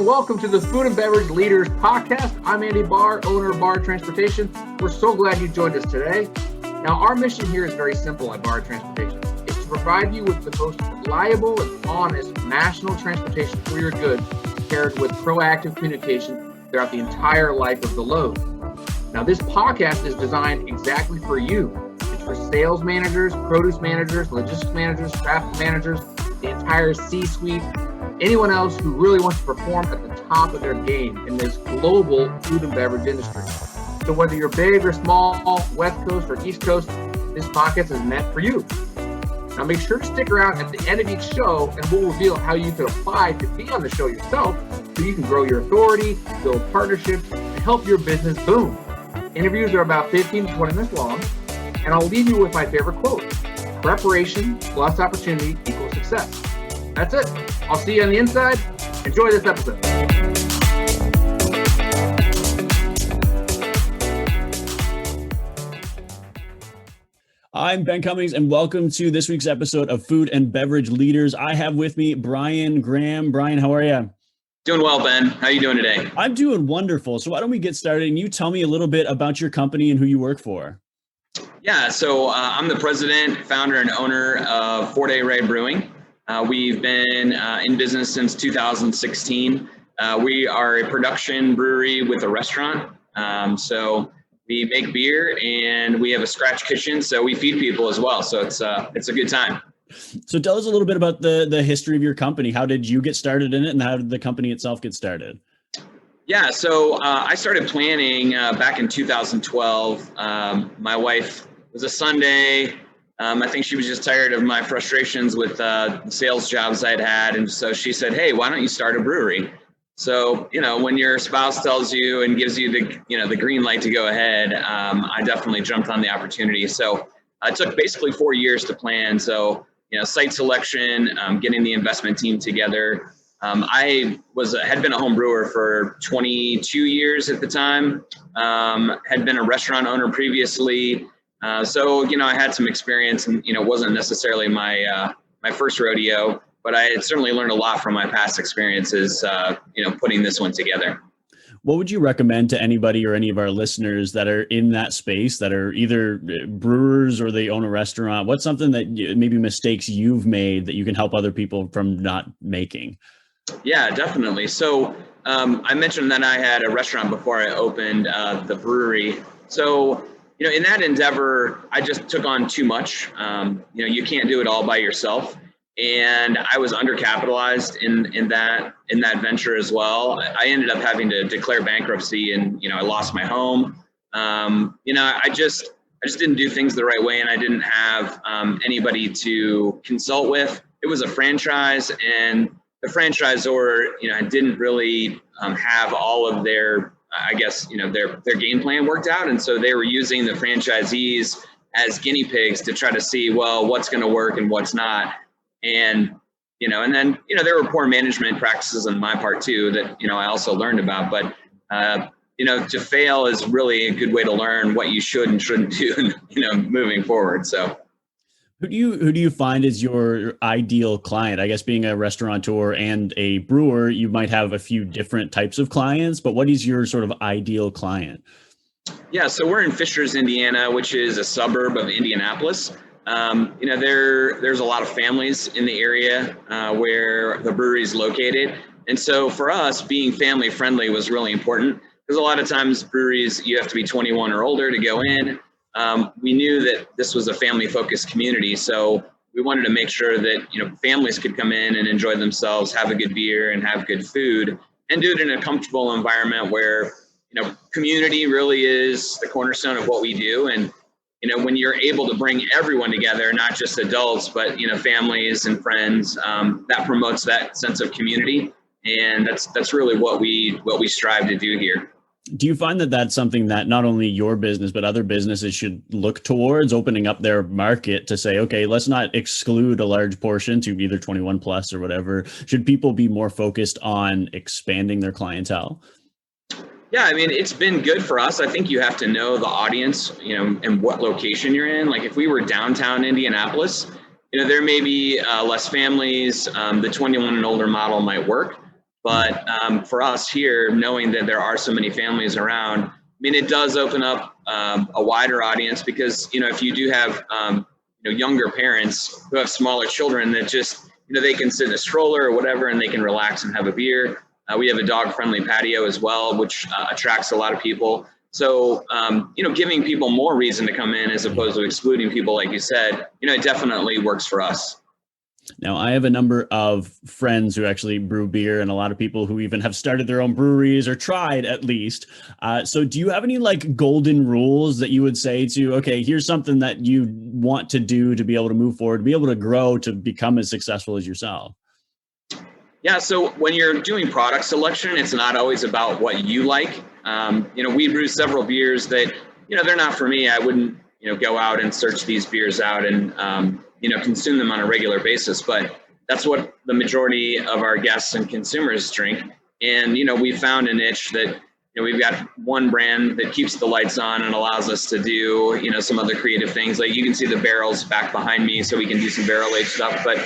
and welcome to the Food and Beverage Leaders Podcast. I'm Andy Barr, owner of Barr Transportation. We're so glad you joined us today. Now, our mission here is very simple at Barr Transportation. It's to provide you with the most reliable and honest national transportation for your goods, paired with proactive communication throughout the entire life of the load. Now, this podcast is designed exactly for you. It's for sales managers, produce managers, logistics managers, traffic managers, the entire C-suite, anyone else who really wants to perform at the top of their game in this global food and beverage industry. So whether you're big or small, West Coast or East Coast, this podcast is meant for you. Now make sure to stick around at the end of each show and we'll reveal how you can apply to be on the show yourself so you can grow your authority, build partnerships, and help your business boom. Interviews are about 15 to 20 minutes long, and I'll leave you with my favorite quote: preparation plus opportunity equals success. That's it. I'll see you on the inside. Enjoy this episode. I'm Ben Cummings, and welcome to this week's episode of Food and Beverage Leaders. I have with me Brian Graham. Brian, how are you? Doing well, Ben. How are you doing today? I'm doing wonderful. So why don't we get started and you tell me a little bit about your company and who you work for? Yeah, so I'm the president, founder, and owner of Four Day Ray Brewing. We've been in business since 2016. We are a production brewery with a restaurant. So we make beer and we have a scratch kitchen. So we feed people as well. So it's a good time. So tell us a little bit about the history of your company. How did you get started in it and how did the company itself get started? Yeah, so I started planning back in 2012. My wife, it was a Sunday. I think she was just tired of my frustrations with sales jobs I'd had. And so she said, hey, why don't you start a brewery? So, when your spouse tells you and gives you the green light to go ahead, I definitely jumped on the opportunity. So it took basically 4 years to plan. So, site selection, getting the investment team together. I had been a home brewer for 22 years at the time, had been a restaurant owner previously. So, I had some experience and, it wasn't necessarily my first rodeo, but I had certainly learned a lot from my past experiences, putting this one together. What would you recommend to anybody or any of our listeners that are in that space, that are either brewers or they own a restaurant? What's something that maybe mistakes you've made that you can help other people from not making? Yeah, definitely. So I mentioned that I had a restaurant before I opened the brewery. So in that endeavor, I just took on too much. You can't do it all by yourself. And I was undercapitalized in that venture as well. I ended up having to declare bankruptcy and, I lost my home. I just didn't do things the right way and I didn't have anybody to consult with. It was a franchise and the franchisor, didn't really have all of their their game plan worked out. And so they were using the franchisees as guinea pigs to try to see, well, what's going to work and what's not. And, and then, there were poor management practices on my part too, that, I also learned about, but, to fail is really a good way to learn what you should and shouldn't do, moving forward. So. Who do you find is your ideal client? I guess being a restaurateur and a brewer, you might have a few different types of clients, but what is your sort of ideal client? Yeah, so we're in Fishers, Indiana, which is a suburb of Indianapolis. There's a lot of families in the area where the brewery is located. And so for us, being family friendly was really important because a lot of times breweries, you have to be 21 or older to go in. We knew that this was a family-focused community, so we wanted to make sure that families could come in and enjoy themselves, have a good beer, and have good food, and do it in a comfortable environment where community really is the cornerstone of what we do. And when you're able to bring everyone together, not just adults, but families and friends, that promotes that sense of community, and that's really what we strive to do here. Do you find that that's something that not only your business, but other businesses should look towards, opening up their market to say, okay, let's not exclude a large portion to either 21 plus or whatever? Should people be more focused on expanding their clientele? Yeah, I mean, it's been good for us. I think you have to know the audience, and what location you're in. Like if we were downtown Indianapolis, there may be less families. The 21 and older model might work. But for us here, knowing that there are so many families around, I mean, it does open up a wider audience because, if you do have, younger parents who have smaller children that just, they can sit in a stroller or whatever, and they can relax and have a beer. We have a dog-friendly patio as well, which attracts a lot of people. So, giving people more reason to come in as opposed to excluding people, like you said, it definitely works for us. Now, I have a number of friends who actually brew beer, and a lot of people who even have started their own breweries or tried at least. So do you have any like golden rules that you would say to, okay, here's something that you want to do to be able to move forward, to be able to grow, to become as successful as yourself? Yeah, so when you're doing product selection, it's not always about what you like. We brew several beers that, they're not for me. I wouldn't, go out and search these beers out and, consume them on a regular basis. But that's what the majority of our guests and consumers drink. And, we found a niche that, we've got one brand that keeps the lights on and allows us to do, some other creative things. Like you can see the barrels back behind me, so we can do some barrel aged stuff. But,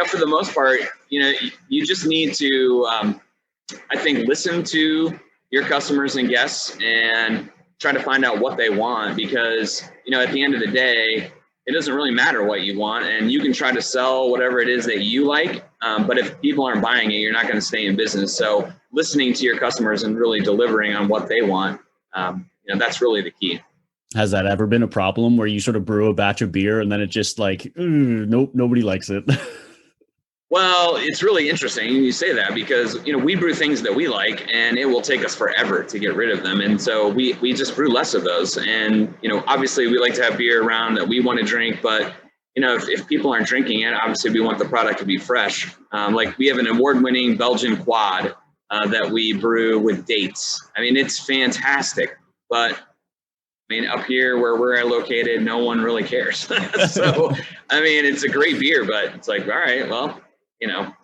for the most part, you just need to, I think, listen to your customers and guests and try to find out what they want, because, at the end of the day, it doesn't really matter what you want, and you can try to sell whatever it is that you like. But if people aren't buying it, you're not going to stay in business. So listening to your customers and really delivering on what they want, that's really the key. Has that ever been a problem where you sort of brew a batch of beer and then it just like, nope, nobody likes it? Well, it's really interesting you say that because, we brew things that we like and it will take us forever to get rid of them. And so we just brew less of those. And, obviously we like to have beer around that we want to drink, but, if people aren't drinking it, obviously we want the product to be fresh. Like we have an award-winning Belgian quad that we brew with dates. I mean, it's fantastic, but up here where we're located, no one really cares. So, it's a great beer, but it's like, all right, well,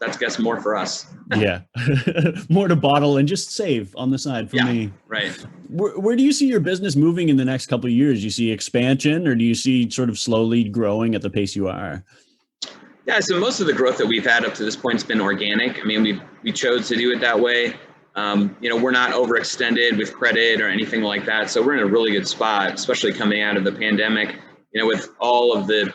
that's guess more for us. Yeah. More to bottle and just save on the side for me. Right. Where do you see your business moving in the next couple of years? Do you see expansion, or do you see sort of slowly growing at the pace you are? Yeah. So most of the growth that we've had up to this point has been organic. We chose to do it that way. We're not overextended with credit or anything like that. So we're in a really good spot, especially coming out of the pandemic, with all of the,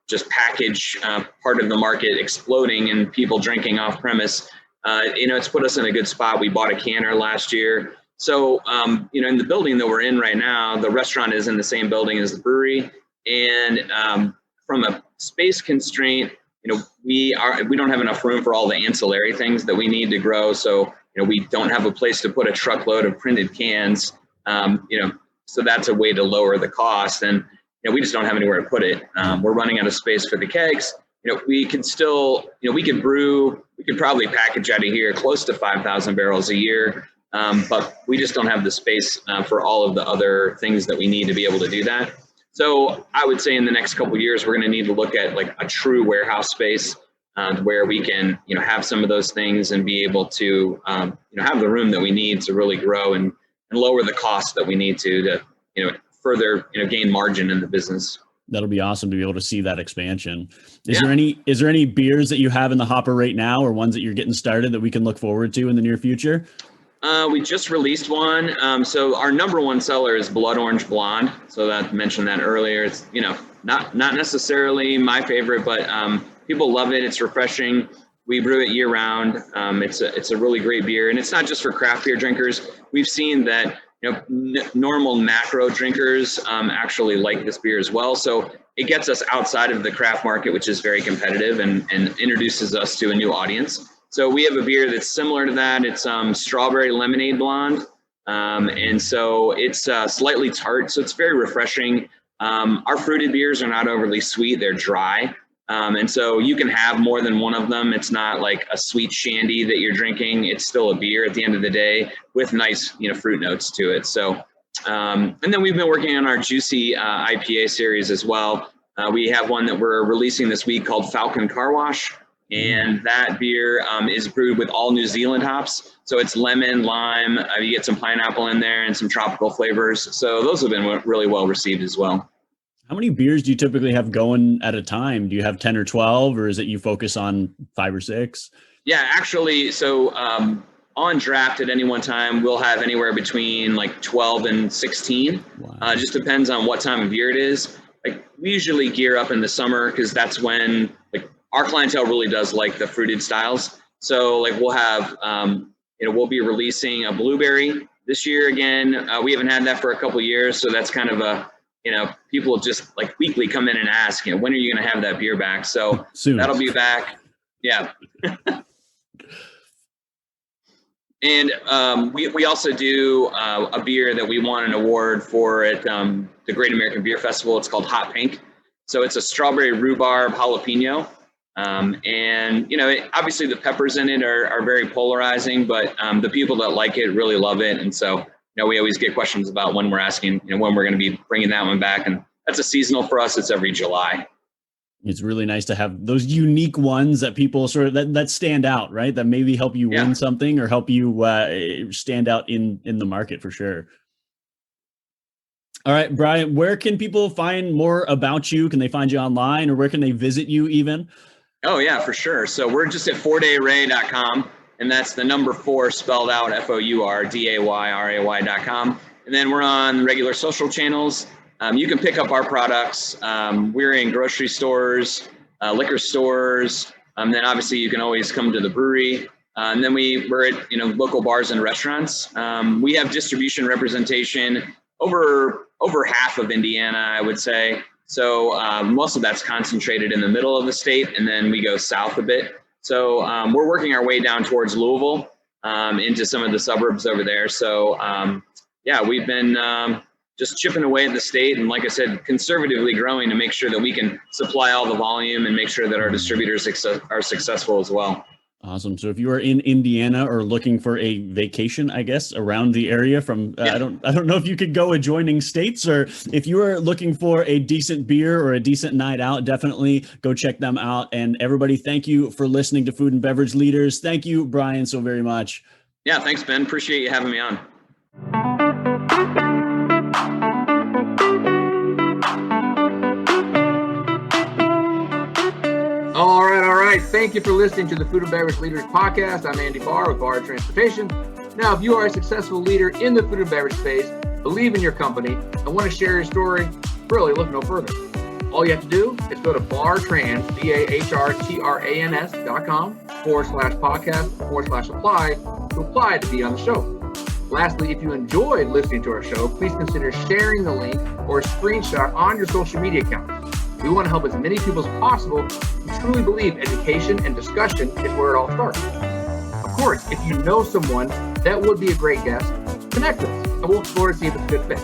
just package part of the market exploding and people drinking off premise. It's put us in a good spot. We bought a canner last year. So, in the building that we're in right now, the restaurant is in the same building as the brewery. And from a space constraint, we don't have enough room for all the ancillary things that we need to grow. So, we don't have a place to put a truckload of printed cans, so that's a way to lower the cost. And we just don't have anywhere to put it. We're running out of space for the kegs. We could still, we could probably package out of here close to 5,000 barrels a year. But we just don't have the space for all of the other things that we need to be able to do that. So I would say in the next couple of years, we're going to need to look at like a true warehouse space where we can, have some of those things and be able to, have the room that we need to really grow and lower the cost that we need to further, gain margin in the business. That'll be awesome to be able to see that expansion. Is there any beers that you have in the hopper right now, or ones that you're getting started that we can look forward to in the near future? We just released one. So our number one seller is Blood Orange Blonde. So that mentioned that earlier. It's, not necessarily my favorite, but people love it. It's refreshing. We brew it year round. It's a really great beer, and it's not just for craft beer drinkers. We've seen that normal macro drinkers actually like this beer as well. So it gets us outside of the craft market, which is very competitive, and introduces us to a new audience. So we have a beer that's similar to that. It's strawberry lemonade blonde. And so it's slightly tart. So it's very refreshing. Our fruited beers are not overly sweet. They're dry. And so you can have more than one of them. It's not like a sweet shandy that you're drinking. It's still a beer at the end of the day with nice, fruit notes to it. So, and then we've been working on our juicy IPA series as well. We have one that we're releasing this week called Falcon Car Wash. And that beer is brewed with all New Zealand hops. So it's lemon, lime, you get some pineapple in there and some tropical flavors. So those have been really well received as well. How many beers do you typically have going at a time? Do you have 10 or 12, or is it you focus on 5 or 6? Yeah, actually, so on draft at any one time, we'll have anywhere between like 12 and 16. Wow. Just depends on what time of year it is. Like we usually gear up in the summer because that's when like our clientele really does like the fruited styles. So like we'll have, we'll be releasing a blueberry this year again. We haven't had that for a couple of years, so that's kind of a, people just like weekly come in and ask, when are you going to have that beer back? So Soon. That'll be back. Yeah. And we also do a beer that we won an award for at the Great American Beer Festival. It's called Hot Pink. So it's a strawberry rhubarb jalapeno. And, obviously the peppers in it are very polarizing, but the people that like it really love it. And so, we always get questions about when we're asking, when we're going to be bringing that one back. And that's a seasonal for us. It's every July. It's really nice to have those unique ones that people sort of that stand out, right? That maybe help you win something or help you stand out in the market for sure. All right, Brian, where can people find more about you? Can they find you online, or where can they visit you even? Oh yeah, for sure. So we're just at 4dayray.com, and that's the number 4 spelled out, FOURDAYRAY.com. And then we're on regular social channels. You can pick up our products. We're in grocery stores, liquor stores. Then obviously you can always come to the brewery. And then we're at local bars and restaurants. We have distribution representation over half of Indiana, I would say. So most of that's concentrated in the middle of the state, and then we go south a bit. So we're working our way down towards Louisville, into some of the suburbs over there. So we've been just chipping away at the state, and like I said, conservatively growing to make sure that we can supply all the volume and make sure that our distributors are successful as well. Awesome. So if you are in Indiana or looking for a vacation, I guess, around the area from, I don't know if you could go adjoining states, or if you are looking for a decent beer or a decent night out, definitely go check them out. And everybody, thank you for listening to Food and Beverage Leaders. Thank you, Brian, so very much. Yeah, thanks, Ben. Appreciate you having me on. All right. Thank you for listening to the Food and Beverage Leaders Podcast. I'm Andy Barr with Barr Transportation. Now, if you are a successful leader in the food and beverage space, believe in your company, and want to share your story, really look no further. All you have to do is go to bartrans.com/podcast/apply to apply to be on the show. Lastly, if you enjoyed listening to our show, please consider sharing the link or a screenshot on your social media accounts. We want to help as many people as possible who truly believe education and discussion is where it all starts. Of course, if you know someone that would be a great guest, connect us, and we'll explore to see if it's a good fit.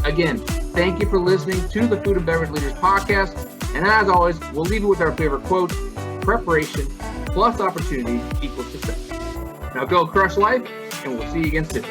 Again, thank you for listening to the Food and Beverage Leaders Podcast. And as always, we'll leave you with our favorite quote: preparation plus opportunity equals success. Now go crush life, and we'll see you again soon.